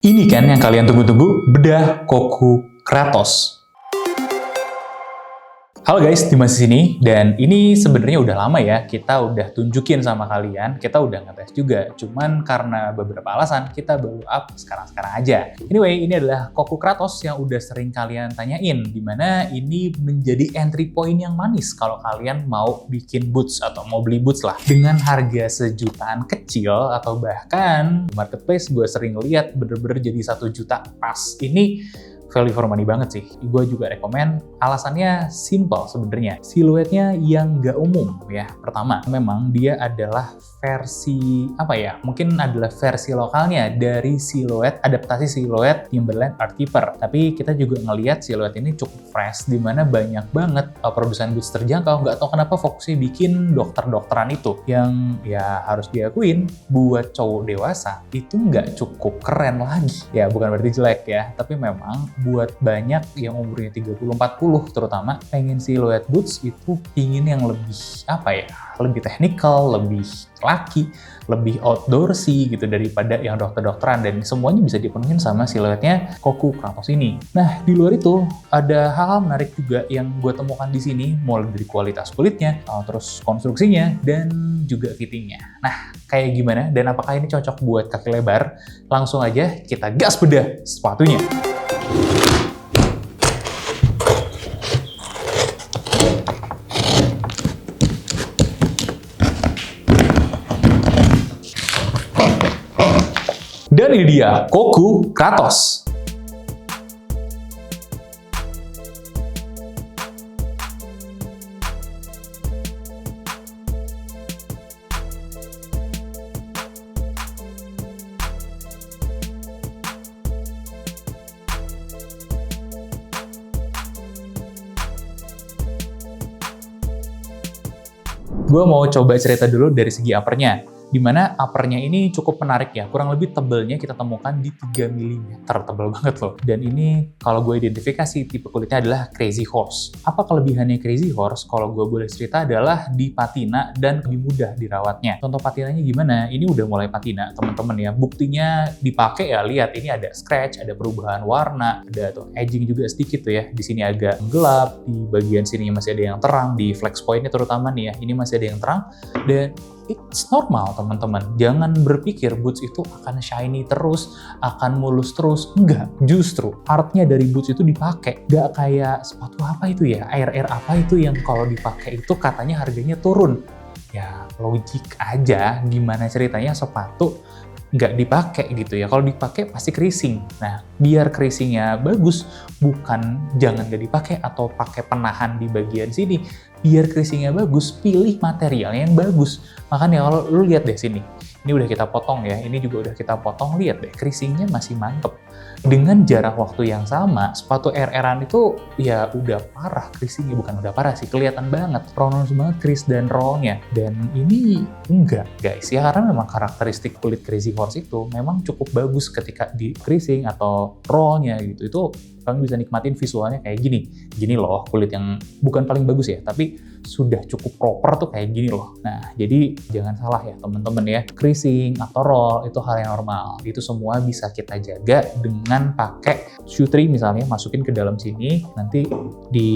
Ini kan yang kalian tunggu-tunggu, bedah Koku Kratos. Halo guys, Dimas di sini, dan ini sebenarnya udah lama ya kita udah tunjukin sama kalian, kita udah ngetes juga, cuman karena beberapa alasan kita baru up sekarang-sekarang aja. Anyway, ini adalah Koku Kratos yang udah sering kalian tanyain, dimana ini menjadi entry point yang manis kalau kalian mau bikin boots atau mau beli boots lah. Dengan harga sejutaan kecil atau bahkan marketplace gue sering lihat bener-bener jadi 1 juta pas. Ini value for money banget sih. Gue juga rekomen, alasannya simple sebenarnya. Siluetnya yang nggak umum ya. Pertama, memang dia adalah versi, mungkin adalah versi lokalnya dari siluet, adaptasi siluet Timberland Art Keeper. Tapi kita juga ngelihat siluet ini cukup fresh, dimana banyak banget produsen boots terjangkau. Nggak tahu kenapa fokusnya bikin dokter-dokteran itu. Yang ya harus diakuin, buat cowok dewasa, itu nggak cukup keren lagi. Ya, bukan berarti jelek ya, tapi memang buat banyak yang umurnya 30-40 terutama pengen siluet boots itu ingin yang lebih lebih technical, lebih laki, lebih outdoorsy gitu daripada yang dokter-dokteran, dan semuanya bisa dipenuhin sama siluetnya Koku Kratos ini. Nah, di luar itu ada hal-hal menarik juga yang gue temukan di sini, mulai dari kualitas kulitnya, terus konstruksinya, dan juga fittingnya. Nah, kayak gimana dan apakah ini cocok buat kaki lebar? Langsung aja kita gas bedah sepatunya. Dan ini dia Koku Kratos. Gue mau coba cerita dulu dari segi uppernya, dimana uppernya ini cukup menarik ya, kurang lebih tebelnya kita temukan di 3 mm, tebel banget loh. Dan ini kalau gue identifikasi tipe kulitnya adalah Crazy Horse. Apa kelebihannya Crazy Horse? Kalau gue boleh cerita adalah di patina dan lebih mudah dirawatnya. Contoh patinanya gimana? Ini udah mulai patina teman-teman ya, buktinya dipakai ya, lihat ini ada scratch, ada perubahan warna, ada tuh edging juga sedikit tuh ya, di sini agak gelap, di bagian sininya masih ada yang terang, di flex pointnya terutama nih ya, ini masih ada yang terang, dan it's normal teman-teman. Jangan berpikir boots itu akan shiny terus, akan mulus terus. Enggak, justru artnya dari boots itu dipakai. Nggak kayak sepatu apa itu ya, air apa itu yang kalau dipakai itu katanya harganya turun. Ya logik aja, gimana ceritanya sepatu nggak dipakai gitu ya. Kalau dipakai pasti creasing. Nah, biar creasingnya bagus, bukan jangan nggak dipakai atau pakai penahan di bagian sini. Biar creasingnya bagus, pilih material yang bagus. Makanya kalau lu lihat deh sini, ini udah kita potong ya, ini juga udah kita potong, lihat deh, creasingnya masih mantep. Dengan jarak waktu yang sama, sepatu RR-an itu ya udah parah creasingnya, bukan udah parah sih, kelihatan banget, pronounce banget crease dan rollnya. Dan ini enggak guys ya, karena memang karakteristik kulit Crazy Horse itu memang cukup bagus ketika di creasing atau rollnya gitu. Itu kalian bisa nikmatin visualnya kayak gini loh, kulit yang bukan paling bagus ya, tapi sudah cukup proper tuh kayak gini loh. Nah, jadi jangan salah ya teman-teman ya, creasing atau roll itu hal yang normal. Itu semua bisa kita jaga dengan pakai shoe tray misalnya, masukin ke dalam sini, nanti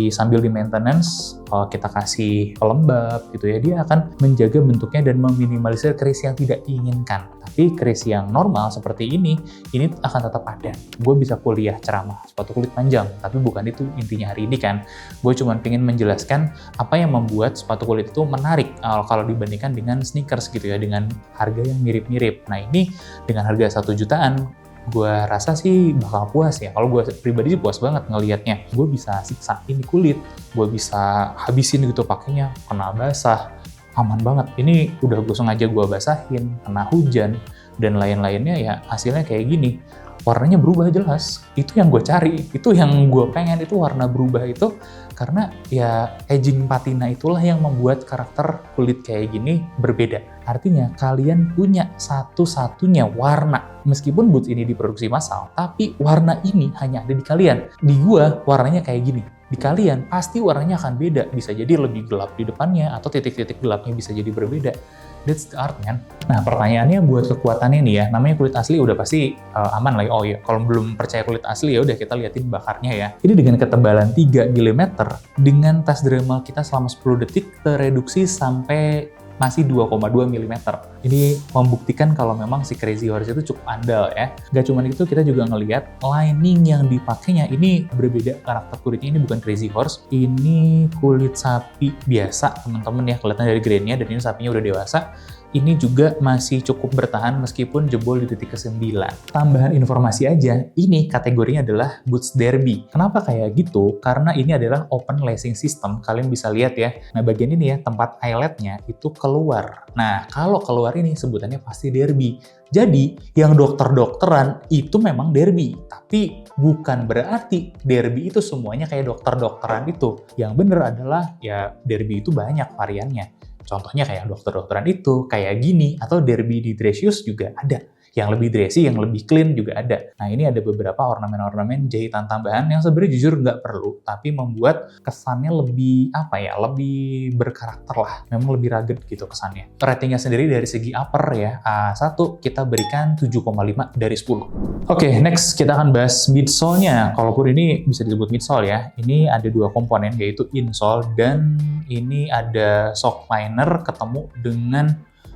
sambil di maintenance, kalau kita kasih pelembab gitu ya, dia akan menjaga bentuknya dan meminimalisir crease yang tidak diinginkan. Tapi crease yang normal seperti ini akan tetap ada. Gue bisa kuliah ceramah sepatu kulit panjang, tapi bukan itu intinya hari ini kan. Gue cuma pengen menjelaskan apa yang membuat sepatu kulit itu menarik kalau dibandingkan dengan sneakers gitu ya, dengan harga yang mirip-mirip. Nah, ini dengan harga 1 jutaan, gue rasa sih bakal puas ya. Kalau gue pribadi sih puas banget ngelihatnya. Gue bisa siksain di kulit, gue bisa habisin gitu pakainya, kena basah, aman banget. Ini udah gue sengaja gue basahin, kena hujan, dan lain-lainnya ya hasilnya kayak gini. Warnanya berubah jelas, itu yang gue cari, itu yang gue pengen, itu warna berubah itu, karena ya edging patina itulah yang membuat karakter kulit kayak gini berbeda. Artinya kalian punya satu-satunya warna, meskipun boots ini diproduksi massal, tapi warna ini hanya ada di kalian. Di gua warnanya kayak gini, di kalian pasti warnanya akan beda, bisa jadi lebih gelap di depannya atau titik-titik gelapnya bisa jadi berbeda. That's the art, man. Nah, pertanyaannya buat kekuatannya nih ya, namanya kulit asli udah pasti aman lah ya. Oh iya, kalau belum percaya kulit asli ya udah kita liatin bakarnya ya. Ini dengan ketebalan 3 mm, dengan tes dermal kita selama 10 detik tereduksi sampai masih 2,2 mm. Ini membuktikan kalau memang si Crazy Horse itu cukup andal ya. Gak cuma itu, kita juga ngelihat lining yang dipakainya ini berbeda karakter kulitnya. Ini bukan Crazy Horse, ini kulit sapi biasa teman-teman ya, kelihatan dari grainnya, dan ini sapinya udah dewasa. Ini juga masih cukup bertahan meskipun jebol di detik ke-9. Tambahan informasi aja, ini kategorinya adalah Boots Derby. Kenapa kayak gitu? Karena ini adalah open lacing system, kalian bisa lihat ya. Nah, bagian ini ya, tempat eyeletnya itu keluar. Nah, kalau keluar ini sebutannya pasti derby. Jadi, yang dokter-dokteran itu memang derby. Tapi bukan berarti derby itu semuanya kayak dokter-dokteran itu. Yang bener adalah ya derby itu banyak variannya. Contohnya kayak dokter-dokteran itu, kayak gini, atau derby di Dresius juga ada. Yang lebih dressy, yang lebih clean juga ada. Nah, ini ada beberapa ornamen-ornamen jahitan tambahan yang sebenarnya jujur nggak perlu, tapi membuat kesannya lebih, lebih berkarakter lah. Memang lebih rugged gitu kesannya. Ratingnya sendiri dari segi upper ya, A1 kita berikan 7,5 dari 10. Oke, next kita akan bahas midsole-nya. Kalaupun ini bisa disebut midsole ya, ini ada 2 komponen, yaitu insole dan ini ada sock liner ketemu dengan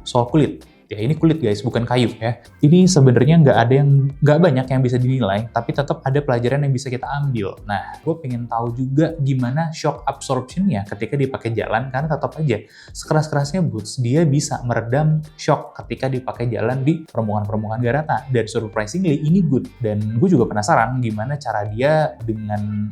sole kulit. Ya, ini kulit guys, bukan kayu ya. Ini sebenarnya nggak banyak yang bisa dinilai, tapi tetap ada pelajaran yang bisa kita ambil. Nah, gue pengen tahu juga gimana shock absorption-nya ketika dipakai jalan, karena tetap aja sekeras-kerasnya boots, dia bisa meredam shock ketika dipakai jalan di permukaan-permukaan garata. Dan surprisingly, ini good. Dan gue juga penasaran gimana cara dia dengan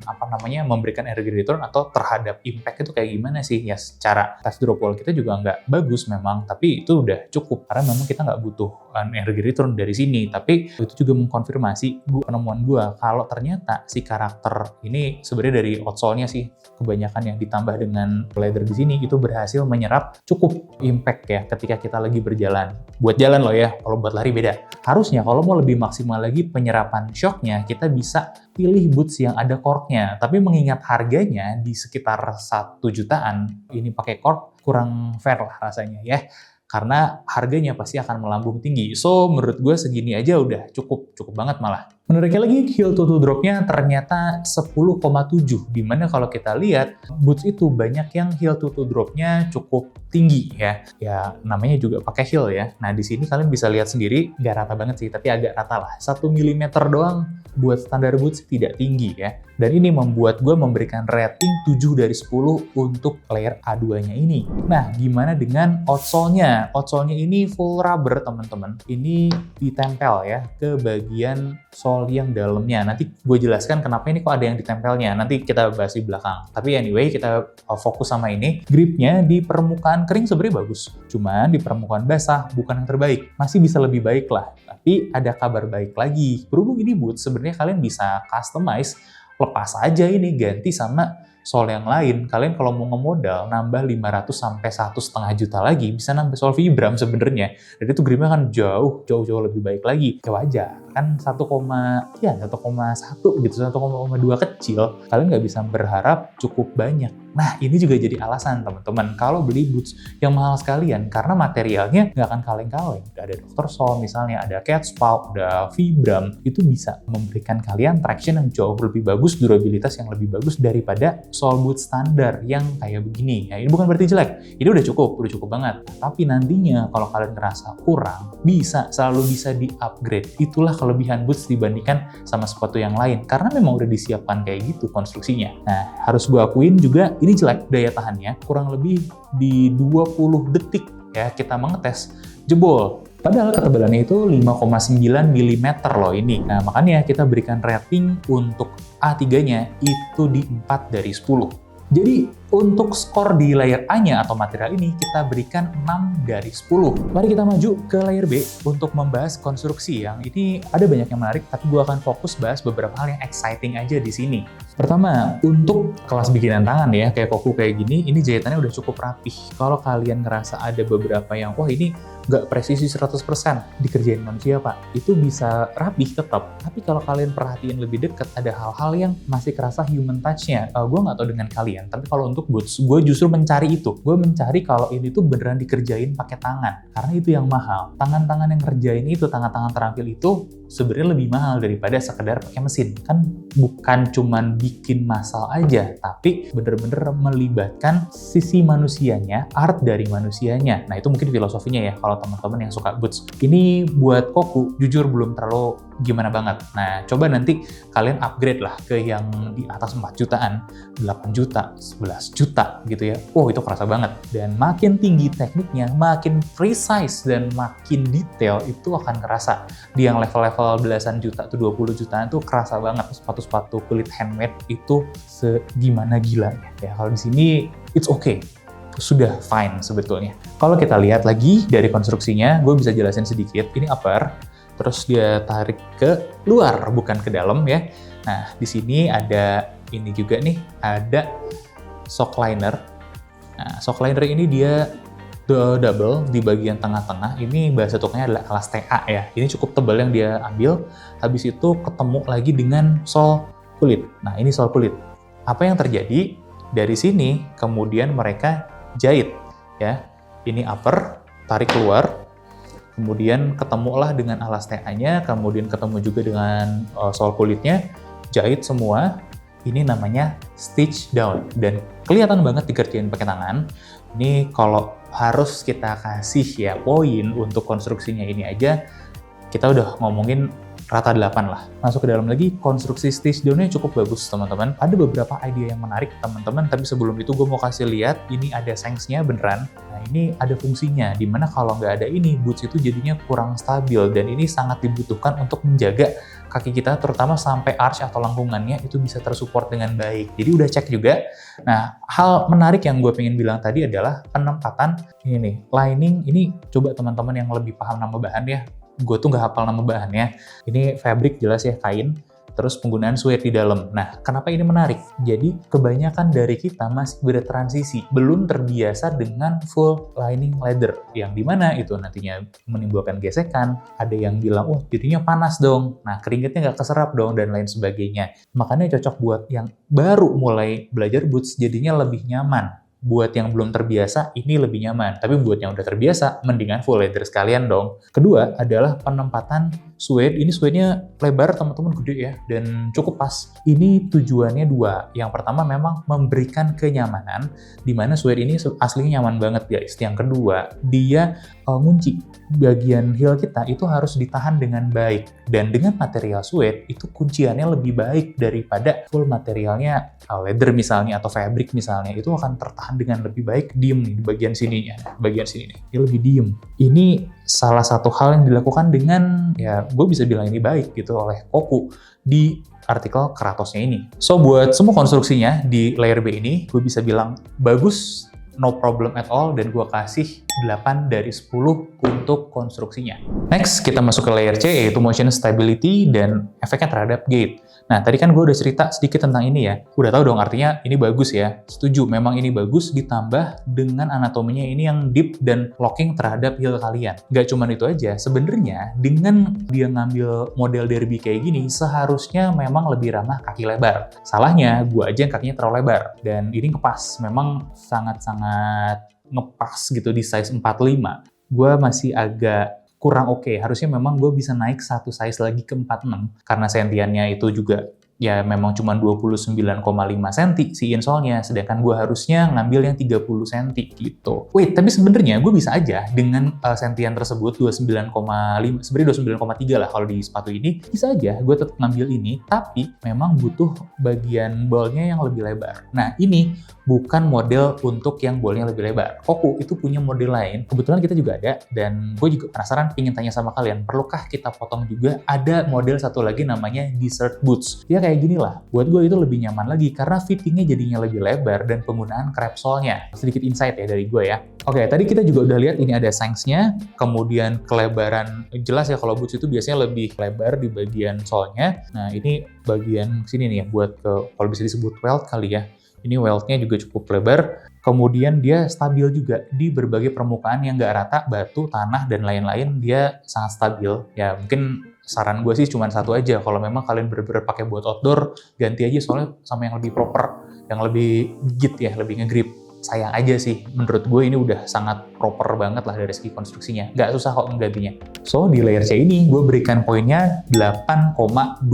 memberikan energy return atau terhadap impact itu kayak gimana sih. Ya, secara test drop wall kita juga nggak bagus memang, tapi itu udah cukup. Karena memang kita nggak butuh energy return dari sini, tapi itu juga mengkonfirmasi penemuan gue kalau ternyata si karakter ini sebenarnya dari outsole-nya sih kebanyakan yang ditambah dengan leather di sini itu berhasil menyerap cukup impact ya ketika kita lagi berjalan. Buat jalan loh ya, kalau buat lari beda. Harusnya kalau mau lebih maksimal lagi penyerapan shocknya, kita bisa pilih boots yang ada cork-nya. Tapi mengingat harganya di sekitar 1 jutaan, ini pakai cork kurang fair lah rasanya ya. Karena harganya pasti akan melambung tinggi. So, menurut gue segini aja udah cukup banget malah. Menariknya lagi, heel to toe dropnya ternyata 10,7. Dimana kalau kita lihat, boots itu banyak yang heel to toe dropnya cukup tinggi ya. Ya, namanya juga pakai heel ya. Nah, di sini kalian bisa lihat sendiri, nggak rata banget sih, tapi agak rata lah. 1 mm doang buat standar boots tidak tinggi ya. Dan ini membuat gue memberikan rating 7 dari 10 untuk layer A2-nya ini. Nah, gimana dengan outsole-nya? Outsole-nya ini full rubber, teman-teman. Ini ditempel ya ke bagian sole yang dalamnya. Nanti gue jelaskan kenapa ini kok ada yang ditempelnya. Nanti kita bahas di belakang. Tapi anyway, kita fokus sama ini. Gripnya di permukaan kering sebenarnya bagus. Cuman di permukaan basah bukan yang terbaik. Masih bisa lebih baik lah. Tapi ada kabar baik lagi. Berhubung ini boots, sebenarnya kalian bisa customize, lepas aja ini, ganti sama sole yang lain. Kalian kalau mau ngemodal nambah 500 sampai 1,5 juta lagi, bisa nambah sole Vibram sebenarnya. Dan itu gripnya kan jauh lebih baik lagi. Ya wajar, kan 1,1 gitu, 1,2 kecil. Kalian nggak bisa berharap cukup banyak. Nah, ini juga jadi alasan teman-teman kalau beli boots yang mahal sekalian, karena materialnya nggak akan kaleng-kaleng. Ada Dr. Sol misalnya, ada Catspaw, ada Vibram, itu bisa memberikan kalian traction yang jauh lebih bagus, durabilitas yang lebih bagus daripada sole boot standar yang kayak begini. Ya, ini bukan berarti jelek, ini udah cukup banget. Tapi nantinya kalau kalian ngerasa kurang, selalu bisa di-upgrade. Itulah kelebihan boots dibandingkan sama sepatu yang lain, karena memang udah disiapkan kayak gitu konstruksinya. Nah, harus gue akuin juga, ini jelek daya tahannya, kurang lebih di 20 detik ya kita mengetes, jebol. Padahal ketebalannya itu 5,9 mm loh ini. Nah, makanya kita berikan rating untuk A3-nya itu di 4 dari 10. Jadi, untuk skor di layer A-nya atau material ini, kita berikan 6 dari 10. Mari kita maju ke layer B untuk membahas konstruksi yang ini ada banyak yang menarik, tapi gue akan fokus bahas beberapa hal yang exciting aja di sini. Pertama, untuk kelas bikinan tangan ya, kayak koku kayak gini, ini jahitannya udah cukup rapih. Kalau kalian ngerasa ada beberapa yang, wah ini nggak presisi 100% dikerjain manusia pak, itu bisa rapih tetap. Tapi kalau kalian perhatiin lebih dekat, ada hal-hal yang masih kerasa human touch-nya. Gue nggak tahu dengan kalian, kalian. Tapi kalau untuk boots, gue justru mencari itu. Gue mencari kalau ini tuh beneran dikerjain pakai tangan. Karena itu yang mahal. Tangan-tangan yang kerjain itu, tangan-tangan terampil itu sebenarnya lebih mahal daripada sekedar pakai mesin. Kan bukan cuman bikin massal aja, tapi bener-bener melibatkan sisi manusianya, art dari manusianya. Nah itu mungkin filosofinya ya kalau teman-teman yang suka boots. Ini buat Koku, jujur belum terlalu gimana banget. Nah, coba nanti kalian upgrade lah ke yang di atas 4 jutaan, 8 juta, 11 juta gitu ya. Oh, itu kerasa banget. Dan makin tinggi tekniknya, makin precise dan makin detail itu akan kerasa. Di yang level-level belasan juta tuh 20 jutaan tuh kerasa banget. Sepatu-sepatu kulit handmade itu segimana gilanya. Ya, kalau di sini it's okay. Sudah fine sebetulnya. Kalau kita lihat lagi dari konstruksinya, gue bisa jelasin sedikit. Ini upper, terus dia tarik ke luar, bukan ke dalam ya. Nah, di sini ada ini juga nih, ada sock liner. Nah, sock liner ini dia double di bagian tengah-tengah. Ini bahasa tukarnya adalah kelas TA ya. Ini cukup tebal yang dia ambil. Habis itu ketemu lagi dengan sol kulit. Nah, ini sol kulit. Apa yang terjadi? Dari sini kemudian mereka jahit ya. Ini upper, tarik keluar. Kemudian ketemulah dengan alas TA-nya, kemudian ketemu juga dengan sol kulitnya, jahit semua. Ini namanya stitch down dan kelihatan banget dikerjain pakai tangan. Ini kalau harus kita kasih ya poin untuk konstruksinya ini aja, kita udah ngomongin rata 8 lah. Masuk ke dalam lagi, konstruksi stitch down-nya cukup bagus teman-teman. Ada beberapa ide yang menarik teman-teman, tapi sebelum itu gue mau kasih lihat, ini ada sanksnya beneran. Nah ini ada fungsinya, dimana kalau nggak ada ini, boots itu jadinya kurang stabil, dan ini sangat dibutuhkan untuk menjaga kaki kita, terutama sampai arch atau lengkungannya itu bisa tersupport dengan baik. Jadi udah cek juga. Nah, hal menarik yang gue pengen bilang tadi adalah penempatan ini nih, lining. Ini coba teman-teman yang lebih paham nama bahan ya, gue tuh nggak hafal nama bahannya. Ini fabric jelas ya, kain. Terus penggunaan suede di dalam. Nah, kenapa ini menarik? Jadi, kebanyakan dari kita masih bertransisi, belum terbiasa dengan full lining leather. Yang dimana itu nantinya menimbulkan gesekan, ada yang bilang, oh jadinya panas dong, nah keringetnya nggak keserap dong, dan lain sebagainya. Makanya cocok buat yang baru mulai belajar boots, jadinya lebih nyaman. Buat yang belum terbiasa, ini lebih nyaman. Tapi buat yang udah terbiasa, mendingan full leather sekalian dong. Kedua adalah penempatan suede. Ini suede-nya lebar, teman-teman, gede ya, dan cukup pas. Ini tujuannya dua. Yang pertama memang memberikan kenyamanan, di mana suede ini aslinya nyaman banget, guys. Yang kedua, dia ngunci. Bagian heel kita itu harus ditahan dengan baik. Dan dengan material suede, itu kunciannya lebih baik daripada full materialnya leather misalnya, atau fabric misalnya. Itu akan tertahan dengan lebih baik, diem nih di bagian sininya. Bagian sini nih, dia lebih diem. Ini salah satu hal yang dilakukan dengan, ya gue bisa bilang ini baik gitu, oleh Koku di artikel Kratosnya ini. So, buat semua konstruksinya di layer B ini, gue bisa bilang bagus, no problem at all, dan gue kasih 8 dari 10 untuk konstruksinya. Next, kita masuk ke layer C, yaitu motion stability dan efeknya terhadap gait. Nah, tadi kan gue udah cerita sedikit tentang ini ya. Udah tahu dong artinya ini bagus ya. Setuju, memang ini bagus, ditambah dengan anatominya ini yang deep dan locking terhadap heel kalian. Nggak cuma itu aja, sebenarnya dengan dia ngambil model derby kayak gini, seharusnya memang lebih ramah kaki lebar. Salahnya, gue aja yang kakinya terlalu lebar. Dan ini ngepas, memang sangat-sangat ngepas gitu di size 45. Gue masih agak kurang oke. Harusnya memang gue bisa naik satu size lagi ke 46. Karena sentiannya itu juga ya memang cuma 29,5 cm si insole-nya, sedangkan gue harusnya ngambil yang 30 cm gitu. Wait, tapi sebenarnya gue bisa aja dengan sentian tersebut 29,5, sebenarnya 29,3 lah kalau di sepatu ini, bisa aja gue tetap ngambil ini, tapi memang butuh bagian ballnya yang lebih lebar. Nah, ini bukan model untuk yang ballnya lebih lebar. Koku itu punya model lain, kebetulan kita juga ada, dan gue juga penasaran, pengen tanya sama kalian, perlukah kita potong juga? Ada model satu lagi namanya Desert Boots. Ya kayak gini lah, buat gue itu lebih nyaman lagi karena fittingnya jadinya lebih lebar dan penggunaan crepe sole-nya. Sedikit insight ya dari gue ya. Oke, tadi kita juga udah lihat ini ada sanks-nya, kemudian kelebaran, jelas ya kalau boots itu biasanya lebih lebar di bagian sole-nya. Nah, ini bagian sini nih ya, buat kalau bisa disebut welt kali ya. Ini welt-nya juga cukup lebar. Kemudian dia stabil juga di berbagai permukaan yang nggak rata, batu, tanah, dan lain-lain, dia sangat stabil. Ya mungkin saran gue sih cuma satu aja, kalau memang kalian bener-bener pakai buat outdoor, ganti aja soalnya sama yang lebih proper, yang lebih gigit ya, lebih ngegrip. Sayang aja sih, menurut gue ini udah sangat proper banget lah dari segi konstruksinya. Nggak susah kok menggantinya. So, di layer C ini gue berikan poinnya 8,25.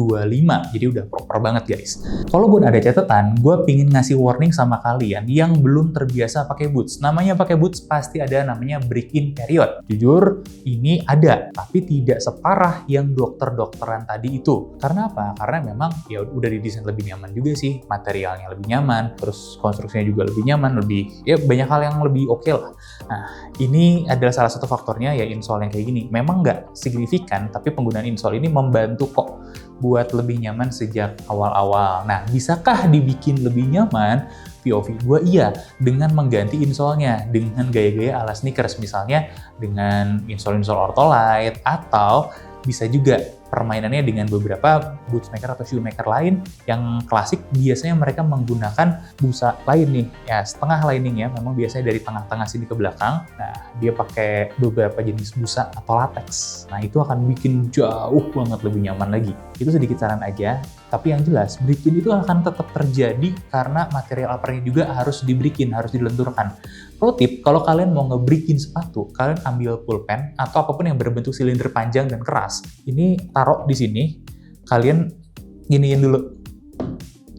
Jadi udah proper banget guys. Kalau gue ada catatan, gue pingin ngasih warning sama kalian yang belum terbiasa pakai boots. Namanya pakai boots pasti ada namanya break-in period. Jujur, ini ada, tapi tidak separah yang dokter-dokteran tadi itu. Karena apa? Karena memang ya udah didesain lebih nyaman juga sih. Materialnya lebih nyaman, terus konstruksinya juga lebih nyaman, ya banyak hal yang lebih oke lah. Nah, ini adalah salah satu faktornya ya insole yang kayak gini. Memang nggak signifikan, tapi penggunaan insole ini membantu kok buat lebih nyaman sejak awal-awal. Nah, bisakah dibikin lebih nyaman? POV gue iya, dengan mengganti insole-nya dengan gaya-gaya ala sneakers, misalnya dengan insole-insole Ortholite, atau bisa juga permainannya dengan beberapa boots maker atau shoe maker lain yang klasik. Biasanya mereka menggunakan busa lain nih, ya setengah lining ya, memang biasanya dari tengah-tengah sini ke belakang. Nah, dia pakai beberapa jenis busa atau latex. Nah, itu akan bikin jauh banget lebih nyaman lagi. Itu sedikit saran aja, tapi yang jelas break-in itu akan tetap terjadi karena material uppernya juga harus di-break-in, harus dilenturkan. Pro tip, kalau kalian mau nge-break-in sepatu, kalian ambil pulpen atau apapun yang berbentuk silinder panjang dan keras. Ini taruh di sini, kalian giniin dulu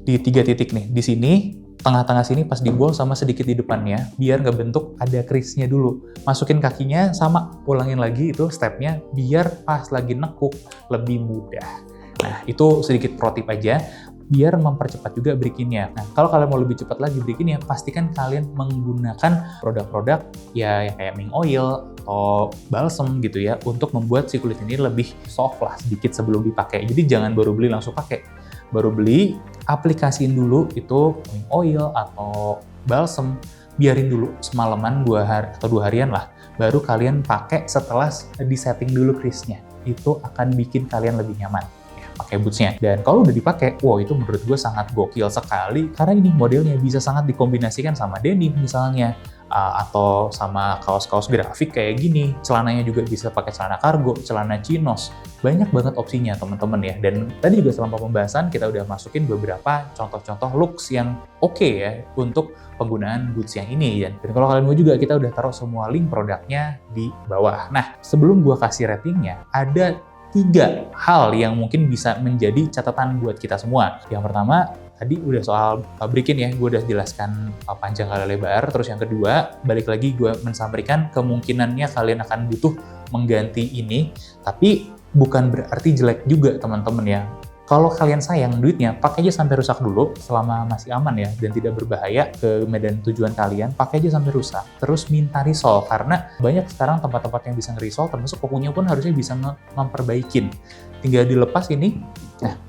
di 3 titik nih. Di sini, tengah-tengah sini pas di bol sama sedikit di depannya, biar nggak bentuk ada crease-nya dulu. Masukin kakinya sama, ulangin lagi itu stepnya, biar pas lagi nekuk lebih mudah. Nah, itu sedikit pro tip aja, biar mempercepat juga break-in-nya. Nah, kalau kalian mau lebih cepat lagi break-in-nya, pastikan kalian menggunakan produk-produk ya yang kayak Mink Oil atau balsam gitu ya, untuk membuat si kulit ini lebih soft lah sedikit sebelum dipakai. Jadi jangan baru beli langsung pakai. Baru beli, aplikasiin dulu itu Mink Oil atau balsam, biarin dulu semalaman 2 hari atau 2 harian lah. Baru kalian pakai setelah disetting dulu crease-nya. Itu akan bikin kalian lebih nyaman pakai boots-nya. Dan kalau udah dipakai, wow itu menurut gue sangat gokil sekali, karena ini modelnya bisa sangat dikombinasikan sama denim misalnya, atau sama kaos-kaos grafik kayak gini. Celananya juga bisa pakai celana kargo, celana chinos. Banyak banget opsinya teman-teman ya. Dan tadi juga selama pembahasan kita udah masukin beberapa contoh-contoh looks yang oke ya untuk penggunaan boots yang ini. Dan kalau kalian mau juga, kita udah taruh semua link produknya di bawah. Nah, sebelum gua kasih ratingnya, ada 3 hal yang mungkin bisa menjadi catatan buat kita semua. Yang pertama, tadi udah soal break-in ya, gue udah jelaskan panjang kali lebar. Terus yang kedua, balik lagi gue mensampaikan kemungkinannya kalian akan butuh mengganti ini, tapi bukan berarti jelek juga teman-teman ya. Kalau kalian sayang duitnya, pakai aja sampai rusak dulu selama masih aman ya dan tidak berbahaya ke medan tujuan kalian. Pakai aja sampai rusak. Terus minta risol, karena banyak sekarang tempat-tempat yang bisa nge-risol, termasuk kokunya pun harusnya bisa memperbaikin. Tinggal dilepas ini. Nah,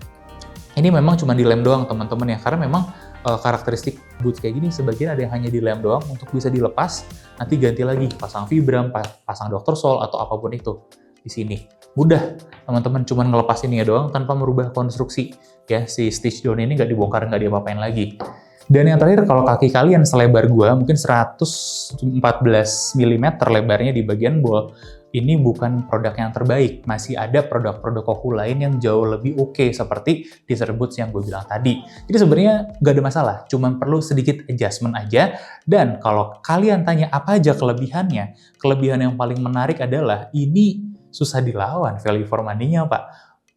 ini memang cuma dilem doang teman-teman ya, karena memang karakteristik boots kayak gini sebagian ada yang hanya dilem doang untuk bisa dilepas, nanti ganti lagi, pasang vibram, pasang Dr. Sol atau apapun itu di sini. Mudah, teman-teman cuman ngelepas ini ya doang tanpa merubah konstruksi. Ya, si stitch down ini nggak dibongkar, nggak diapa-apain lagi. Dan yang terakhir, kalau kaki kalian selebar gua, mungkin 114 mm lebarnya di bagian bol, ini bukan produk yang terbaik. Masih ada produk-produk koku lain yang jauh lebih oke, seperti Desert Boots yang gue bilang tadi. Jadi sebenarnya nggak ada masalah, cuman perlu sedikit adjustment aja. Dan kalau kalian tanya apa aja kelebihannya, kelebihan yang paling menarik adalah ini susah dilawan value for money-nya, Pak.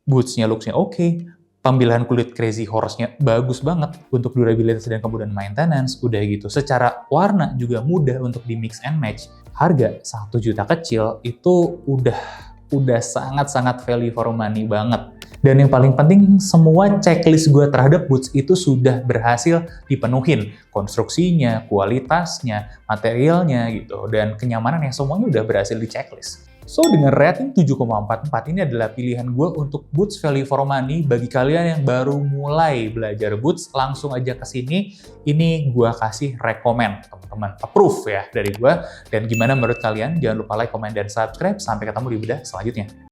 Boots-nya, looks-nya oke. Pemilihan kulit Crazy Horse-nya bagus banget untuk durabilitas dan kemudian maintenance, udah gitu. Secara warna juga mudah untuk di mix and match. Harga 1 juta kecil itu udah sangat-sangat value for money banget. Dan yang paling penting, semua checklist gue terhadap boots itu sudah berhasil dipenuhin. Konstruksinya, kualitasnya, materialnya gitu, dan kenyamanan yang semuanya udah berhasil di checklist. So, dengan rating 7,44, ini adalah pilihan gue untuk boots value for money bagi kalian yang baru mulai belajar boots. Langsung aja ke sini, ini gue kasih rekomen, teman-teman. Approve ya dari gue. Dan gimana menurut kalian? Jangan lupa like, comment, dan subscribe. Sampai ketemu di bedah selanjutnya.